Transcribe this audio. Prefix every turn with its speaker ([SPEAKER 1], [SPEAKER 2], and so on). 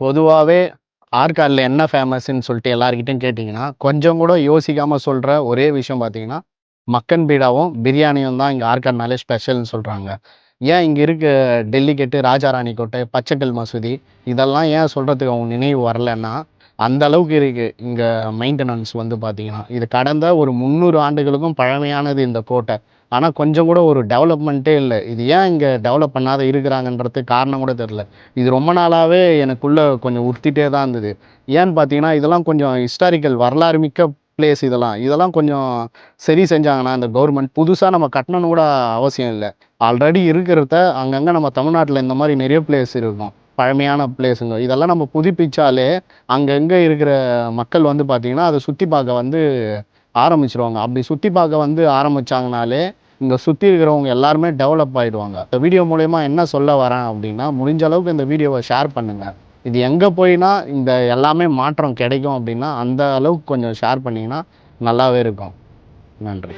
[SPEAKER 1] பொதுவாவே ஆற்காட்ல என்ன ஃபேமஸ்ன்னு சொல்லிட்டு எல்லார்கிட்டயும் கேட்டீங்கன்னா, கொஞ்சம் கூட யோசிக்காம சொல்ற ஒரே விஷயம் பார்த்தீங்கன்னா, மக்கன் பீடாவும், பிரியாணியும் தான் இங்க ஆற்காட்னாலே ஸ்பெஷல்ன்னு சொல்றாங்க. ஏன் இங்க இருக்க டெல்லிகேட்டு, ராஜா ராணி கோட்டை, பச்சைக்கல் மசூதி இதெல்லாம் ஏன் சொல்றதுக்கு அவங்க நினைவு வரலன்னா, அந்த அளவுக்கு இருக்கு இங்க மெயின்டனன்ஸ் வந்து பார்த்தீங்கன்னா. இது கடந்த ஒரு 300 ஆண்டுகளுக்கும் பழமையானது இந்த கோட்டை. ஆனா கொஞ்சம் கூட ஒரு டெவலப்மெண்ட்டே இல்ல. இது ஏன் இங்க டெவலப் பண்ணாத இருக்கிறாங்கன்றதுக்கு காரணம் கூட தெரியல. இது ரொம்ப நாளாவே எனக்குள்ள கொஞ்சம் உறுத்திட்டே தான் இருந்தது. ஏன்னு பார்த்தீங்கன்னா, இதெல்லாம் கொஞ்சம் ஹிஸ்டாரிக்கல் வரலாறு மிக்க பிளேஸ் இதெல்லாம். இதெல்லாம் கொஞ்சம் சரி செஞ்சாங்கன்னா, இந்த கவர்மெண்ட் புதுசா நம்ம கட்டணும்னு கூட அவசியம் இல்ல. ஆல்ரெடி இருக்கிறத அங்கங்க நம்ம தமிழ்நாட்டுல இந்த மாரி நெறைய பிளேஸ் இருக்கும். பழமையான பிளேஸுங்க. இதெல்லாம் நம்ம புதுப்பிச்சாலே, அங்கங்க இருக்கிற மக்கள் வந்து பார்த்தீங்கன்னா, அத சுத்தி பார்க்க வந்து ஆரம்பிச்சுருவாங்க. அப்படி சுத்தி பார்க்க வந்து ஆரம்பிச்சாங்கனாலே, இங்க சுத்தி இருக்கிறவங்க எல்லாருமே டெவலப் ஆயிடுவாங்க. இந்த வீடியோ மூலியமா என்ன சொல்ல வரேன் அப்படின்னா, முடிஞ்ச அளவுக்கு இந்த வீடியோவ ஷேர் பண்ணுங்க. இது எங்க போய்னா இந்த எல்லாமே மாற்றம் கிடைக்கும் அப்படின்னா, அந்த அளவுக்கு கொஞ்சம் ஷேர் பண்ணீங்கன்னா நல்லாவே இருக்கும். நன்றி.